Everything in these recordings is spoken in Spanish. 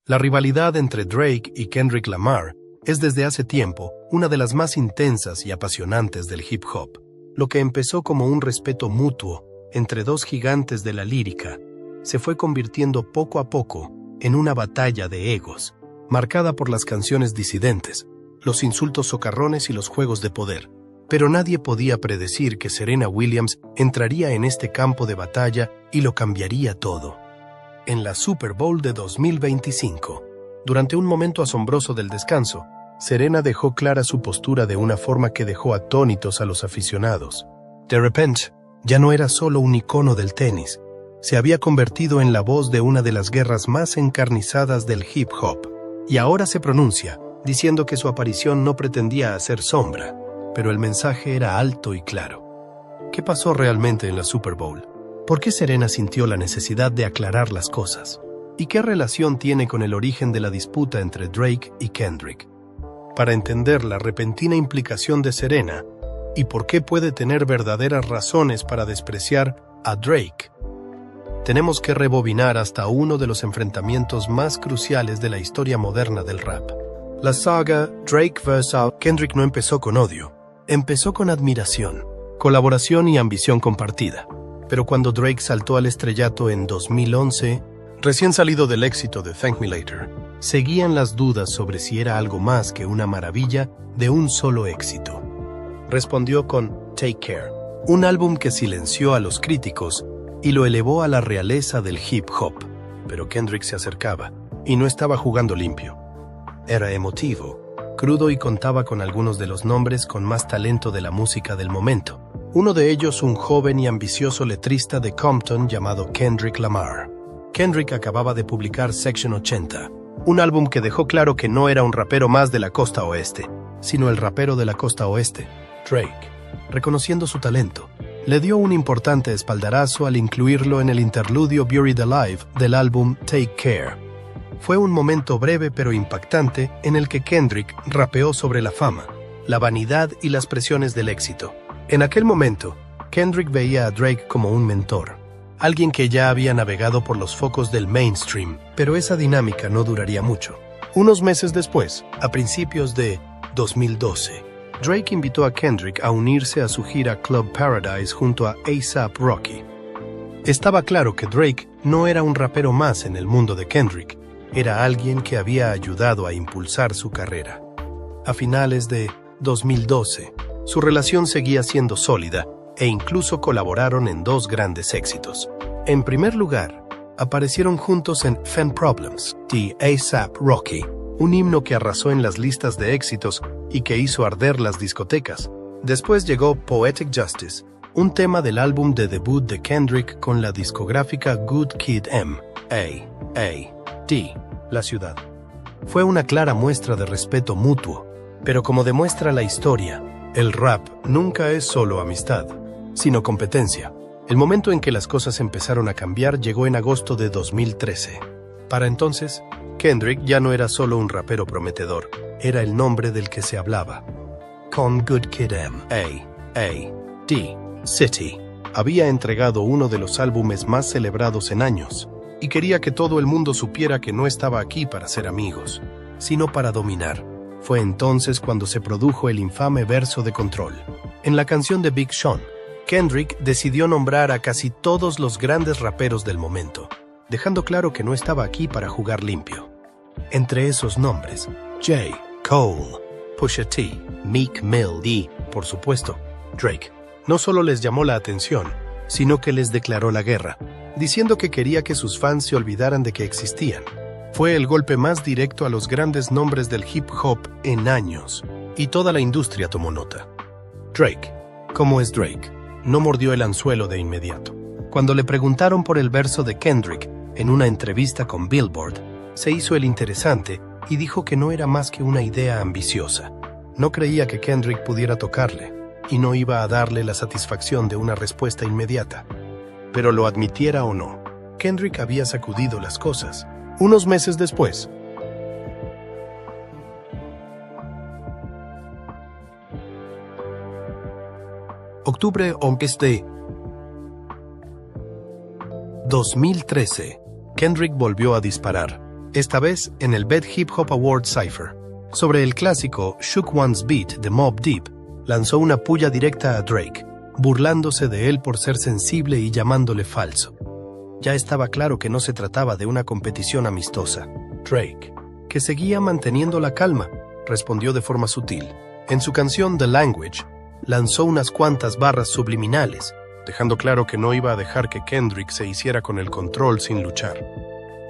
La rivalidad entre Drake y Kendrick Lamar es desde hace tiempo una de las más intensas y apasionantes del hip hop. Lo que empezó como un respeto mutuo entre dos gigantes de la lírica se fue convirtiendo poco a poco en una batalla de egos, marcada por las canciones disidentes, los insultos socarrones y los juegos de poder. Pero nadie podía predecir que Serena Williams entraría en este campo de batalla y lo cambiaría todo. En la Super Bowl de 2025, durante un momento asombroso del descanso, Serena dejó clara su postura de una forma que dejó atónitos a los aficionados. De repente, ya no era solo un icono del tenis, se había convertido en la voz de una de las guerras más encarnizadas del hip hop. Y ahora se pronuncia, diciendo que su aparición no pretendía hacer sombra, pero el mensaje era alto y claro. ¿Qué pasó realmente en la Super Bowl? ¿Por qué Serena sintió la necesidad de aclarar las cosas? ¿Y qué relación tiene con el origen de la disputa entre Drake y Kendrick? Para entender la repentina implicación de Serena y por qué puede tener verdaderas razones para despreciar a Drake, tenemos que rebobinar hasta uno de los enfrentamientos más cruciales de la historia moderna del rap. La saga Drake vs. Kendrick no empezó con odio, empezó con admiración, colaboración y ambición compartida. Pero cuando Drake saltó al estrellato en 2011, recién salido del éxito de Thank Me Later, seguían las dudas sobre si era algo más que una maravilla de un solo éxito. Respondió con Take Care, un álbum que silenció a los críticos y lo elevó a la realeza del hip hop. Pero Kendrick se acercaba y no estaba jugando limpio. Era emotivo, crudo y contaba con algunos de los nombres con más talento de la música del momento. Uno de ellos, un joven y ambicioso letrista de Compton llamado Kendrick Lamar. Kendrick acababa de publicar Section 80, un álbum que dejó claro que no era un rapero más de la costa oeste, sino el rapero de la costa oeste, Drake. Reconociendo su talento, le dio un importante espaldarazo al incluirlo en el interludio Buried Alive del álbum Take Care. Fue un momento breve pero impactante en el que Kendrick rapeó sobre la fama, la vanidad y las presiones del éxito. En aquel momento, Kendrick veía a Drake como un mentor, alguien que ya había navegado por los focos del mainstream, pero esa dinámica no duraría mucho. Unos meses después, a principios de 2012, Drake invitó a Kendrick a unirse a su gira Club Paradise junto a A$AP Rocky. Estaba claro que Drake no era un rapero más en el mundo de Kendrick, era alguien que había ayudado a impulsar su carrera. A finales de 2012, su relación seguía siendo sólida e incluso colaboraron en dos grandes éxitos. En primer lugar, aparecieron juntos en Fan Problems de A$AP Rocky, un himno que arrasó en las listas de éxitos y que hizo arder las discotecas. Después llegó Poetic Justice, un tema del álbum de debut de Kendrick con la discográfica Good Kid M, A.A.D., La Ciudad. Fue una clara muestra de respeto mutuo, pero como demuestra la historia, el rap nunca es solo amistad, sino competencia. El momento en que las cosas empezaron a cambiar llegó en agosto de 2013. Para entonces, Kendrick ya no era solo un rapero prometedor, era el nombre del que se hablaba. Con Good Kid M, A.A.D., City, había entregado uno de los álbumes más celebrados en años, y quería que todo el mundo supiera que no estaba aquí para ser amigos, sino para dominar. Fue entonces cuando se produjo el infame verso de Control. En la canción de Big Sean, Kendrick decidió nombrar a casi todos los grandes raperos del momento, dejando claro que no estaba aquí para jugar limpio. Entre esos nombres, J. Cole, Pusha T, Meek Mill y, por supuesto, Drake. No solo les llamó la atención, sino que les declaró la guerra, diciendo que quería que sus fans se olvidaran de que existían. Fue el golpe más directo a los grandes nombres del hip hop en años, y toda la industria tomó nota. Drake, ¿cómo es Drake? No mordió el anzuelo de inmediato. Cuando le preguntaron por el verso de Kendrick en una entrevista con Billboard, se hizo el interesante y dijo que no era más que una idea ambiciosa. No creía que Kendrick pudiera tocarle, y no iba a darle la satisfacción de una respuesta inmediata. Pero lo admitiera o no, Kendrick había sacudido las cosas. Unos meses después, octubre o de 2013, Kendrick volvió a disparar, esta vez en el Bed Hip Hop Awards Cypher. Sobre el clásico Shook One's Beat de Mobb Deep, lanzó una puya directa a Drake, burlándose de él por ser sensible y llamándole falso. Ya estaba claro que no se trataba de una competición amistosa. Drake, que seguía manteniendo la calma, respondió de forma sutil. En su canción The Language, lanzó unas cuantas barras subliminales, dejando claro que no iba a dejar que Kendrick se hiciera con el control sin luchar.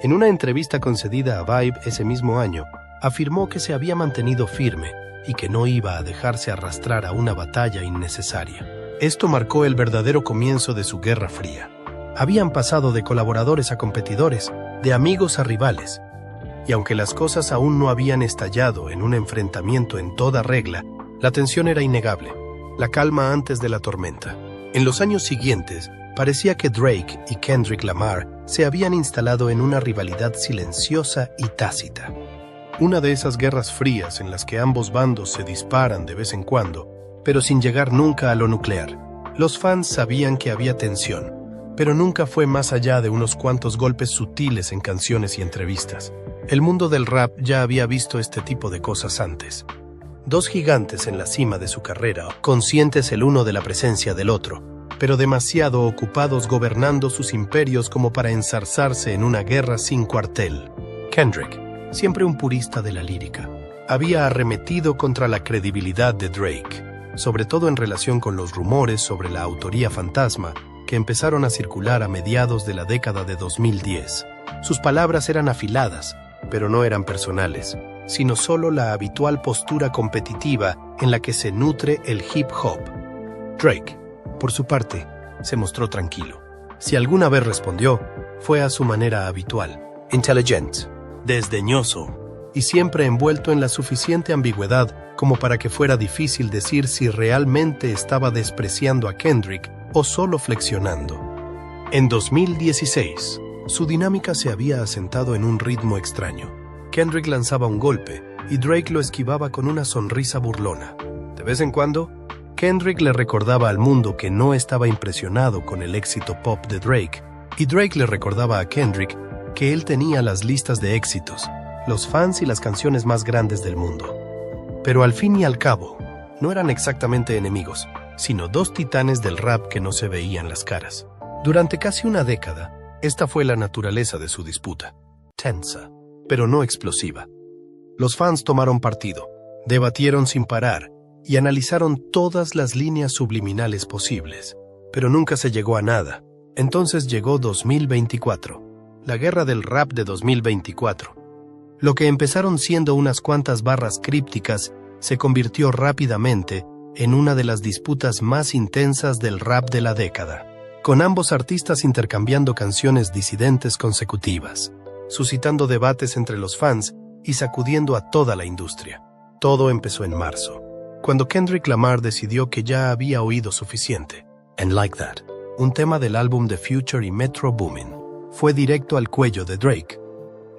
En una entrevista concedida a Vibe ese mismo año, afirmó que se había mantenido firme y que no iba a dejarse arrastrar a una batalla innecesaria. Esto marcó el verdadero comienzo de su Guerra Fría. Habían pasado de colaboradores a competidores, de amigos a rivales, y aunque las cosas aún no habían estallado en un enfrentamiento en toda regla, la tensión era innegable, la calma antes de la tormenta. En los años siguientes, parecía que Drake y Kendrick Lamar se habían instalado en una rivalidad silenciosa y tácita. Una de esas guerras frías en las que ambos bandos se disparan de vez en cuando, pero sin llegar nunca a lo nuclear. Los fans sabían que había tensión, pero nunca fue más allá de unos cuantos golpes sutiles en canciones y entrevistas. El mundo del rap ya había visto este tipo de cosas antes. Dos gigantes en la cima de su carrera, conscientes el uno de la presencia del otro, pero demasiado ocupados gobernando sus imperios como para enzarzarse en una guerra sin cuartel. Kendrick, siempre un purista de la lírica, había arremetido contra la credibilidad de Drake, sobre todo en relación con los rumores sobre la autoría fantasma que empezaron a circular a mediados de la década de 2010. Sus palabras eran afiladas, pero no eran personales, sino solo la habitual postura competitiva en la que se nutre el hip hop. Drake, por su parte, se mostró tranquilo. Si alguna vez respondió, fue a su manera habitual, inteligente, desdeñoso, y siempre envuelto en la suficiente ambigüedad como para que fuera difícil decir si realmente estaba despreciando a Kendrick o solo flexionando. En 2016, su dinámica se había asentado en un ritmo extraño. Kendrick lanzaba un golpe y Drake lo esquivaba con una sonrisa burlona. De vez en cuando, Kendrick le recordaba al mundo que no estaba impresionado con el éxito pop de Drake, y Drake le recordaba a Kendrick que él tenía las listas de éxitos, los fans y las canciones más grandes del mundo. Pero al fin y al cabo, no eran exactamente enemigos, sino dos titanes del rap que no se veían las caras. Durante casi una década, esta fue la naturaleza de su disputa. Tensa, pero no explosiva. Los fans tomaron partido, debatieron sin parar y analizaron todas las líneas subliminales posibles, pero nunca se llegó a nada. Entonces llegó 2024, la guerra del rap de 2024. Lo que empezaron siendo unas cuantas barras crípticas se convirtió rápidamente en una de las disputas más intensas del rap de la década, con ambos artistas intercambiando canciones disidentes consecutivas, suscitando debates entre los fans y sacudiendo a toda la industria. Todo empezó en marzo, cuando Kendrick Lamar decidió que ya había oído suficiente. And Like That, un tema del álbum de Future y Metro Boomin, fue directo al cuello de Drake.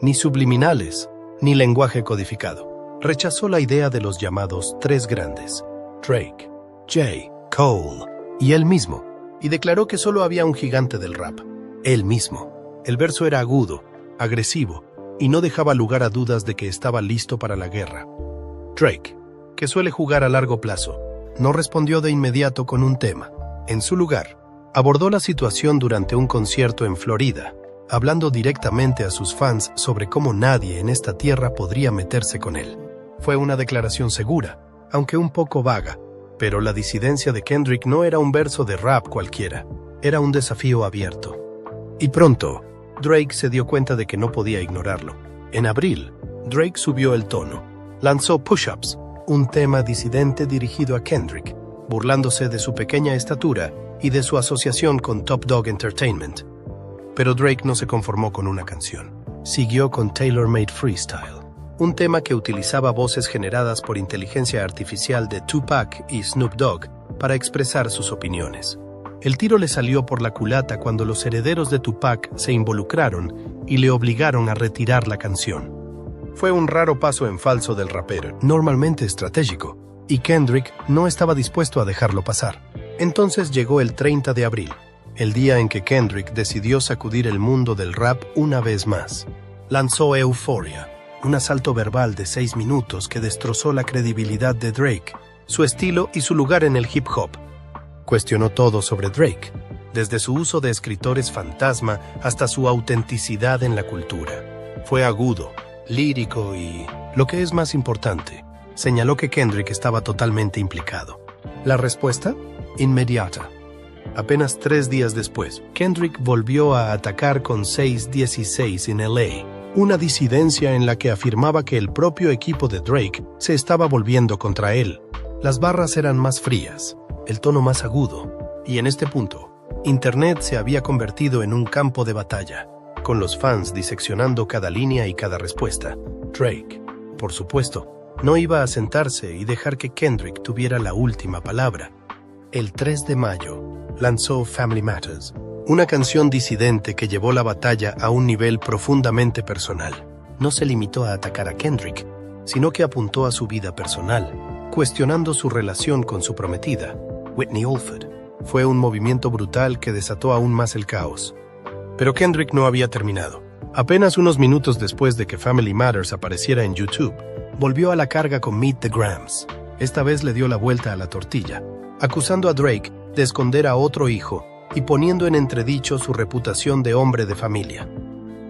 Ni subliminales, ni lenguaje codificado. Rechazó la idea de los llamados tres grandes, Drake, J. Cole y él mismo, y declaró que solo había un gigante del rap, él mismo. El verso era agudo, agresivo, y no dejaba lugar a dudas de que estaba listo para la guerra. Drake, que suele jugar a largo plazo, no respondió de inmediato con un tema. En su lugar, abordó la situación durante un concierto en Florida, hablando directamente a sus fans sobre cómo nadie en esta tierra podría meterse con él. Fue una declaración segura, aunque un poco vaga, pero la disidencia de Kendrick no era un verso de rap cualquiera, era un desafío abierto. Y pronto, Drake se dio cuenta de que no podía ignorarlo. En abril, Drake subió el tono. Lanzó Push Ups, un tema disidente dirigido a Kendrick, burlándose de su pequeña estatura y de su asociación con Top Dog Entertainment. Pero Drake no se conformó con una canción. Siguió con Tailor Made Freestyle, un tema que utilizaba voces generadas por inteligencia artificial de Tupac y Snoop Dogg para expresar sus opiniones. El tiro le salió por la culata cuando los herederos de Tupac se involucraron y le obligaron a retirar la canción. Fue un raro paso en falso del rapero, normalmente estratégico, y Kendrick no estaba dispuesto a dejarlo pasar. Entonces llegó el 30 de abril, el día en que Kendrick decidió sacudir el mundo del rap una vez más. lanzó Euphoria, un asalto verbal de 6 minutos que destrozó la credibilidad de Drake, su estilo y su lugar en el hip hop. Cuestionó todo sobre Drake, desde su uso de escritores fantasma hasta su autenticidad en la cultura. Fue agudo, lírico y, lo que es más importante, señaló que Kendrick estaba totalmente implicado. ¿La respuesta? Inmediata. Apenas 3 días después, Kendrick volvió a atacar con 616 en LA, una disidencia en la que afirmaba que el propio equipo de Drake se estaba volviendo contra él. Las barras eran más frías, el tono más agudo, y en este punto, Internet se había convertido en un campo de batalla, con los fans diseccionando cada línea y cada respuesta. Drake, por supuesto, no iba a sentarse y dejar que Kendrick tuviera la última palabra. El 3 de mayo, lanzó Family Matters, una canción disidente que llevó la batalla a un nivel profundamente personal. No se limitó a atacar a Kendrick, sino que apuntó a su vida personal, cuestionando su relación con su prometida, Whitney Alford. Fue un movimiento brutal que desató aún más el caos. Pero Kendrick no había terminado. Apenas unos minutos después de que Family Matters apareciera en YouTube, volvió a la carga con Meet the Grams. Esta vez le dio la vuelta a la tortilla, acusando a Drake de esconder a otro hijo y poniendo en entredicho su reputación de hombre de familia.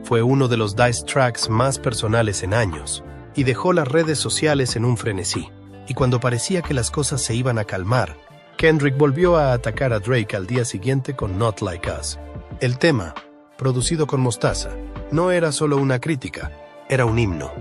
Fue uno de los diss tracks más personales en años y dejó las redes sociales en un frenesí. Y cuando parecía que las cosas se iban a calmar, Kendrick volvió a atacar a Drake al día siguiente con Not Like Us. El tema, producido con Mostaza, no era solo una crítica, era un himno.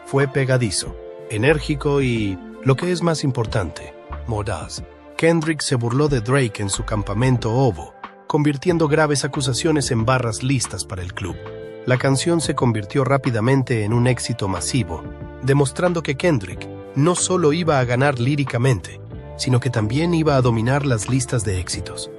Fue pegadizo, enérgico y, lo que es más importante, mordaz. Kendrick se burló de Drake en su campamento Ovo, convirtiendo graves acusaciones en barras listas para el club. La canción se convirtió rápidamente en un éxito masivo, demostrando que Kendrick no solo iba a ganar líricamente, sino que también iba a dominar las listas de éxitos.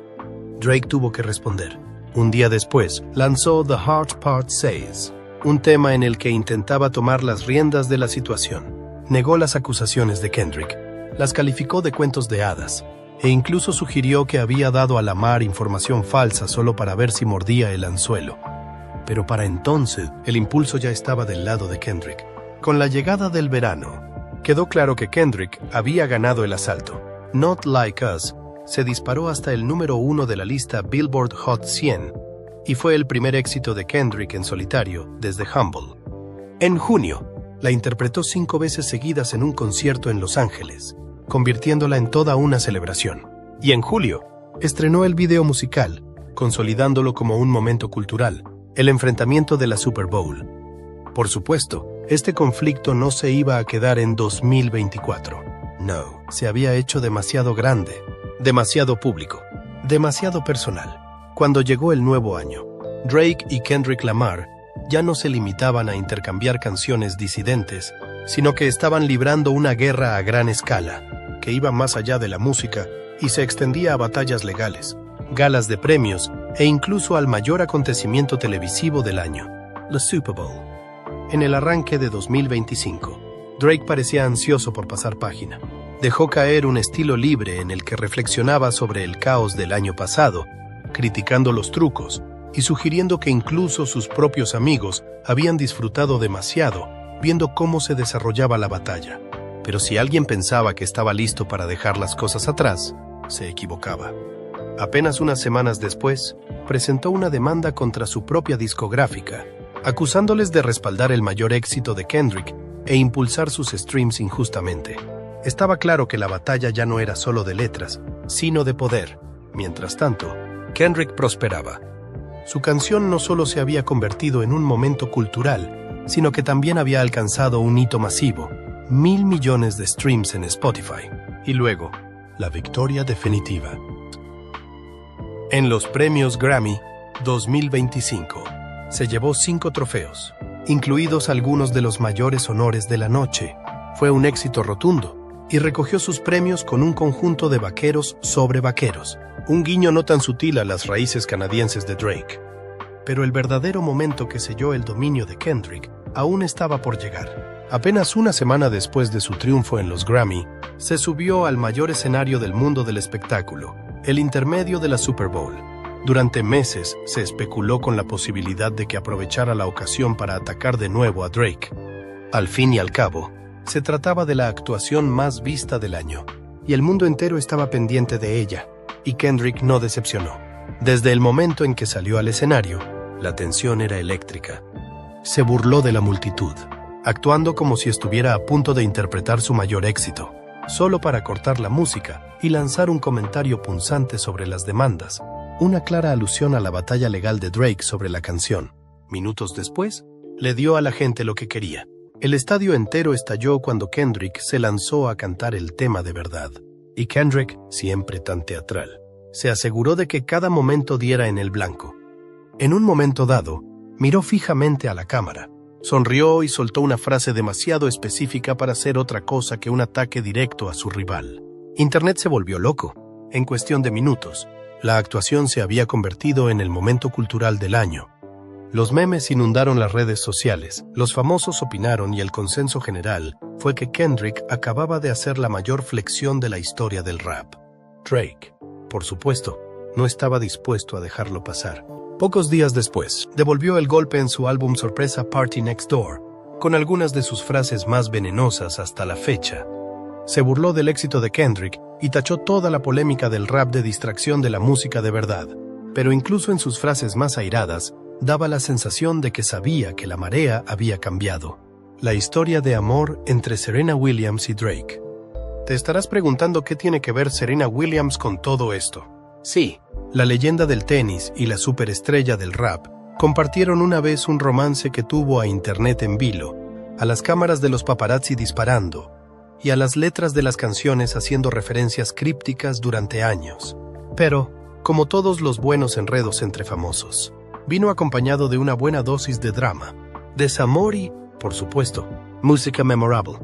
Drake tuvo que responder. Un día después, lanzó The Hard Part Says, un tema en el que intentaba tomar las riendas de la situación. Negó las acusaciones de Kendrick, las calificó de cuentos de hadas, e incluso sugirió que había dado a Lamar información falsa solo para ver si mordía el anzuelo. Pero para entonces, el impulso ya estaba del lado de Kendrick. Con la llegada del verano, quedó claro que Kendrick había ganado el asalto. Not Like Us se disparó hasta el número 1 de la lista Billboard Hot 100 y fue el primer éxito de Kendrick en solitario desde Humble. En junio, la interpretó 5 veces seguidas en un concierto en Los Ángeles, convirtiéndola en toda una celebración. Y en julio, estrenó el video musical, consolidándolo como un momento cultural, el enfrentamiento de la Super Bowl. Por supuesto, este conflicto no se iba a quedar en 2024. No, se había hecho demasiado grande, demasiado público, demasiado personal. Cuando llegó el nuevo año, Drake y Kendrick Lamar ya no se limitaban a intercambiar canciones disidentes, sino que estaban librando una guerra a gran escala, que iba más allá de la música y se extendía a batallas legales, galas de premios e incluso al mayor acontecimiento televisivo del año, la Super Bowl. En el arranque de 2025, Drake parecía ansioso por pasar página. Dejó caer un estilo libre en el que reflexionaba sobre el caos del año pasado, criticando los trucos y sugiriendo que incluso sus propios amigos habían disfrutado demasiado viendo cómo se desarrollaba la batalla. Pero si alguien pensaba que estaba listo para dejar las cosas atrás, se equivocaba. Apenas unas semanas después, presentó una demanda contra su propia discográfica, acusándoles de respaldar el mayor éxito de Kendrick e impulsar sus streams injustamente. Estaba claro que la batalla ya no era solo de letras, sino de poder. Mientras tanto, Kendrick prosperaba. Su canción no solo se había convertido en un momento cultural, sino que también había alcanzado un hito masivo, 1.000 millones de streams en Spotify. Y luego, la victoria definitiva. En los premios Grammy 2025, se llevó 5 trofeos, incluidos algunos de los mayores honores de la noche. Fue un éxito rotundo y recogió sus premios con un conjunto de vaqueros sobre vaqueros, un guiño no tan sutil a las raíces canadienses de Drake. Pero el verdadero momento que selló el dominio de Kendrick aún estaba por llegar. Apenas una semana después de su triunfo en los Grammy, se subió al mayor escenario del mundo del espectáculo, el intermedio de la Super Bowl. Durante meses se especuló con la posibilidad de que aprovechara la ocasión para atacar de nuevo a Drake. Al fin y al cabo, se trataba de la actuación más vista del año, y el mundo entero estaba pendiente de ella, y Kendrick no decepcionó. Desde el momento en que salió al escenario, la tensión era eléctrica. Se burló de la multitud, actuando como si estuviera a punto de interpretar su mayor éxito, solo para cortar la música y lanzar un comentario punzante sobre las demandas, una clara alusión a la batalla legal de Drake sobre la canción. Minutos después, le dio a la gente lo que quería. El estadio entero estalló cuando Kendrick se lanzó a cantar el tema de verdad. Y Kendrick, siempre tan teatral, se aseguró de que cada momento diera en el blanco. En un momento dado, miró fijamente a la cámara, sonrió y soltó una frase demasiado específica para ser otra cosa que un ataque directo a su rival. Internet se volvió loco. En cuestión de minutos, la actuación se había convertido en el momento cultural del año. Los memes inundaron las redes sociales, los famosos opinaron y el consenso general fue que Kendrick acababa de hacer la mayor flexión de la historia del rap. Drake, por supuesto, no estaba dispuesto a dejarlo pasar. Pocos días después, devolvió el golpe en su álbum sorpresa Party Next Door, con algunas de sus frases más venenosas hasta la fecha. Se burló del éxito de Kendrick y tachó toda la polémica del rap de distracción de la música de verdad, pero incluso en sus frases más airadas, daba la sensación de que sabía que la marea había cambiado. La historia de amor entre Serena Williams y Drake. Te estarás preguntando qué tiene que ver Serena Williams con todo esto. Sí, la leyenda del tenis y la superestrella del rap compartieron una vez un romance que tuvo a internet en vilo, a las cámaras de los paparazzi disparando y a las letras de las canciones haciendo referencias crípticas durante años. Pero, como todos los buenos enredos entre famosos, vino acompañado de una buena dosis de drama, desamor y, por supuesto, música memorable.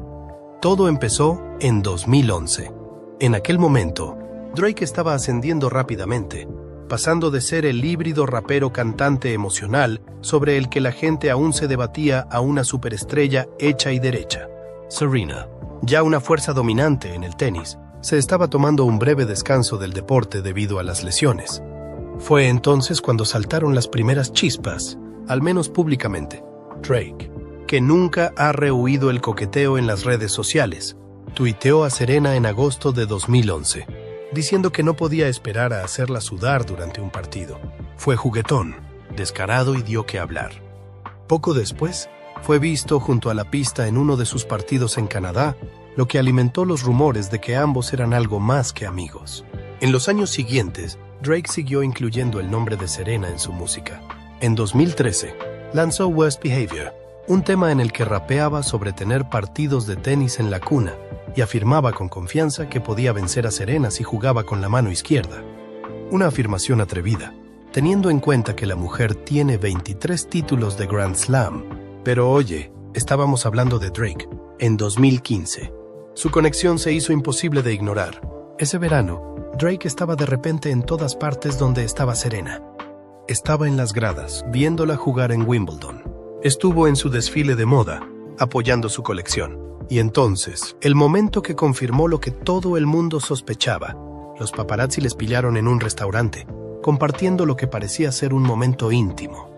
Todo empezó en 2011. En aquel momento, Drake estaba ascendiendo rápidamente, pasando de ser el híbrido rapero cantante emocional sobre el que la gente aún se debatía a una superestrella hecha y derecha. Serena, ya una fuerza dominante en el tenis, se estaba tomando un breve descanso del deporte debido a las lesiones. Fue entonces cuando saltaron las primeras chispas, al menos públicamente. Drake, que nunca ha rehuido el coqueteo en las redes sociales, tuiteó a Serena en agosto de 2011, diciendo que no podía esperar a hacerla sudar durante un partido. Fue juguetón, descarado y dio que hablar. Poco después, fue visto junto a la pista en uno de sus partidos en Canadá, lo que alimentó los rumores de que ambos eran algo más que amigos. En los años siguientes, Drake siguió incluyendo el nombre de Serena en su música. En 2013, lanzó Worst Behavior, un tema en el que rapeaba sobre tener partidos de tenis en la cuna y afirmaba con confianza que podía vencer a Serena si jugaba con la mano izquierda. Una afirmación atrevida, teniendo en cuenta que la mujer tiene 23 títulos de Grand Slam. Pero oye, estábamos hablando de Drake. En 2015, su conexión se hizo imposible de ignorar. Ese verano, Drake estaba de repente en todas partes donde estaba Serena. Estaba en las gradas, viéndola jugar en Wimbledon. Estuvo en su desfile de moda, apoyando su colección. Y entonces, el momento que confirmó lo que todo el mundo sospechaba, los paparazzi les pillaron en un restaurante, compartiendo lo que parecía ser un momento íntimo.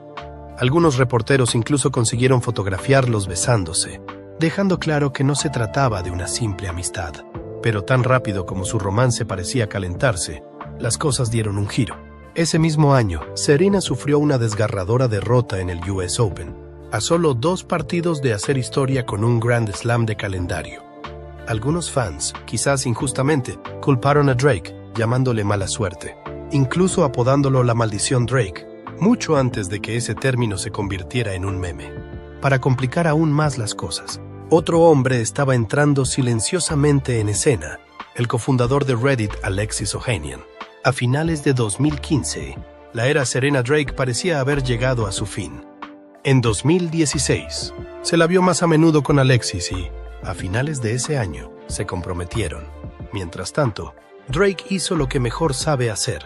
Algunos reporteros incluso consiguieron fotografiarlos besándose, dejando claro que no se trataba de una simple amistad. Pero tan rápido como su romance parecía calentarse, las cosas dieron un giro. Ese mismo año, Serena sufrió una desgarradora derrota en el US Open, a solo 2 partidos de hacer historia con un Grand Slam de calendario. Algunos fans, quizás injustamente, culparon a Drake, llamándole mala suerte, incluso apodándolo la maldición Drake, mucho antes de que ese término se convirtiera en un meme. Para complicar aún más las cosas, otro hombre estaba entrando silenciosamente en escena, el cofundador de Reddit, Alexis Ohanian. A finales de 2015, la era Serena Drake parecía haber llegado a su fin. En 2016, se la vio más a menudo con Alexis y, a finales de ese año, se comprometieron. Mientras tanto, Drake hizo lo que mejor sabe hacer,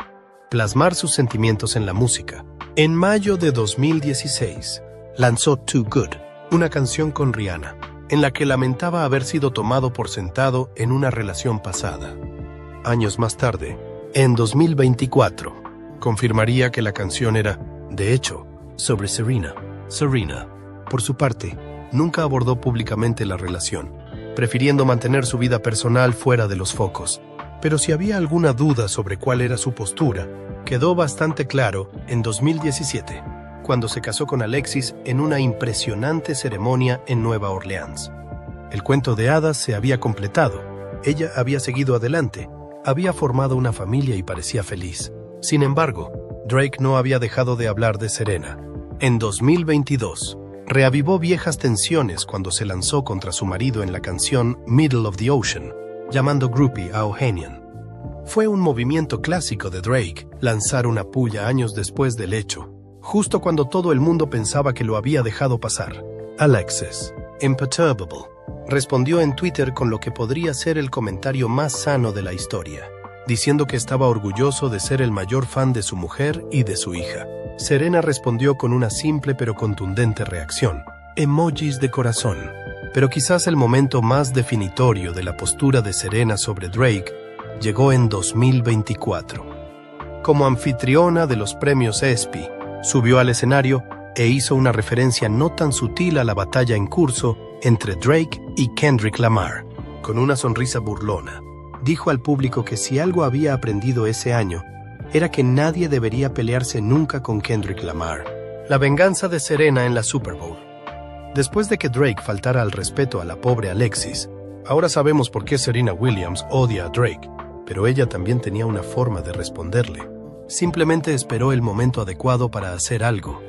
plasmar sus sentimientos en la música. En mayo de 2016, lanzó Too Good, una canción con Rihanna, en la que lamentaba haber sido tomado por sentado en una relación pasada. Años más tarde, en 2024, confirmaría que la canción era, de hecho, sobre Serena. Serena, por su parte, nunca abordó públicamente la relación, prefiriendo mantener su vida personal fuera de los focos. Pero si había alguna duda sobre cuál era su postura, quedó bastante claro en 2017, cuando se casó con Alexis en una impresionante ceremonia en Nueva Orleans. El cuento de hadas se había completado. Ella había seguido adelante, había formado una familia y parecía feliz. Sin embargo, Drake no había dejado de hablar de Serena. En 2022, reavivó viejas tensiones cuando se lanzó contra su marido en la canción Middle of the Ocean, llamando groupie a Ohanian. Fue un movimiento clásico de Drake lanzar una puya años después del hecho, justo cuando todo el mundo pensaba que lo había dejado pasar. Alexis, imperturbable, respondió en Twitter con lo que podría ser el comentario más sano de la historia, diciendo que estaba orgulloso de ser el mayor fan de su mujer y de su hija. Serena respondió con una simple pero contundente reacción, emojis de corazón. Pero quizás el momento más definitorio de la postura de Serena sobre Drake llegó en 2024. Como anfitriona de los premios ESPY, subió al escenario e hizo una referencia no tan sutil a la batalla en curso entre Drake y Kendrick Lamar. Con una sonrisa burlona, dijo al público que si algo había aprendido ese año, era que nadie debería pelearse nunca con Kendrick Lamar. La venganza de Serena en la Super Bowl. Después de que Drake faltara al respeto a la pobre Alexis, ahora sabemos por qué Serena Williams odia a Drake, pero ella también tenía una forma de responderle. Simplemente esperó el momento adecuado para hacer algo.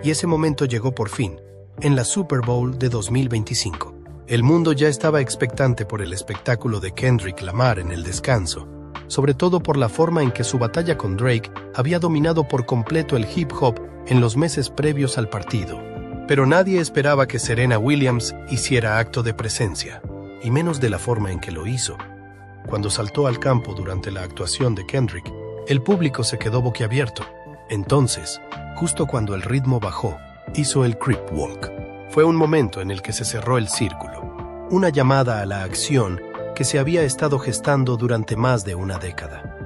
Y ese momento llegó por fin, en la Super Bowl de 2025. El mundo ya estaba expectante por el espectáculo de Kendrick Lamar en el descanso, sobre todo por la forma en que su batalla con Drake había dominado por completo el hip hop en los meses previos al partido. Pero nadie esperaba que Serena Williams hiciera acto de presencia, y menos de la forma en que lo hizo. Cuando saltó al campo durante la actuación de Kendrick, el público se quedó boquiabierto. Entonces, justo cuando el ritmo bajó, hizo el Crip Walk. Fue un momento en el que se cerró el círculo, una llamada a la acción que se había estado gestando durante más de una década.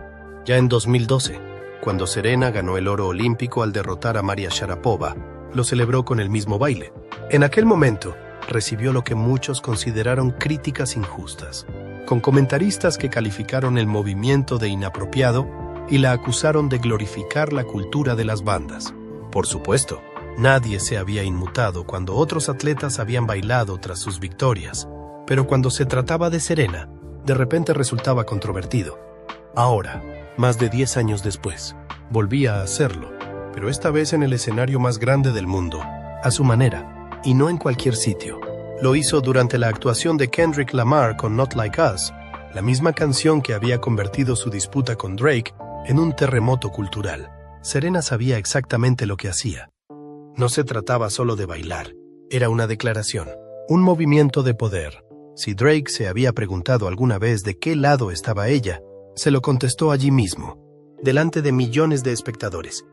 Ya en 2012, cuando Serena ganó el oro olímpico al derrotar a Maria Sharapova, lo celebró con el mismo baile. En aquel momento, recibió lo que muchos consideraron críticas injustas, con comentaristas que calificaron el movimiento de inapropiado y la acusaron de glorificar la cultura de las bandas. Por supuesto, nadie se había inmutado cuando otros atletas habían bailado tras sus victorias, pero cuando se trataba de Serena, de repente resultaba controvertido. Ahora, más de 10 años después, volvía a hacerlo, pero esta vez en el escenario más grande del mundo, a su manera, y no en cualquier sitio. Lo hizo durante la actuación de Kendrick Lamar con Not Like Us, la misma canción que había convertido su disputa con Drake en un terremoto cultural. Serena sabía exactamente lo que hacía. No se trataba solo de bailar, era una declaración, un movimiento de poder. Si Drake se había preguntado alguna vez de qué lado estaba ella, se lo contestó allí mismo, delante de millones de espectadores.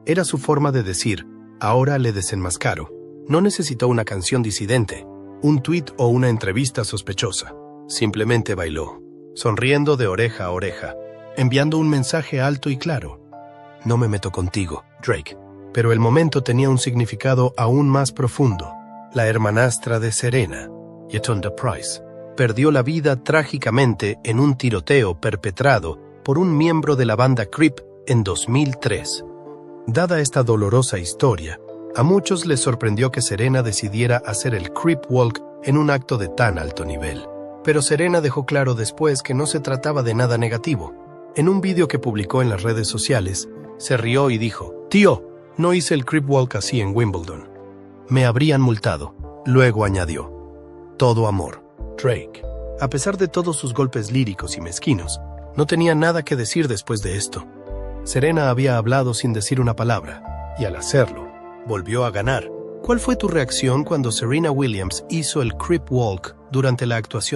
Era su forma de decir, ahora le desenmascaro. No necesitó una canción disidente, un tuit o una entrevista sospechosa. Simplemente bailó, sonriendo de oreja a oreja, enviando un mensaje alto y claro. No me meto contigo, Drake. Pero el momento tenía un significado aún más profundo. La hermanastra de Serena, Yetunde Price, perdió la vida trágicamente en un tiroteo perpetrado por un miembro de la banda Crip en 2003. Dada esta dolorosa historia, a muchos les sorprendió que Serena decidiera hacer el Crip Walk en un acto de tan alto nivel. Pero Serena dejó claro después que no se trataba de nada negativo. En un vídeo que publicó en las redes sociales, se rió y dijo, «Tío, no hice el Crip Walk así en Wimbledon. Me habrían multado». Luego añadió, «Todo amor, Drake». A pesar de todos sus golpes líricos y mezquinos, no tenía nada que decir después de esto. Serena había hablado sin decir una palabra, y al hacerlo, volvió a ganar. ¿Cuál fue tu reacción cuando Serena Williams hizo el Crip Walk durante la actuación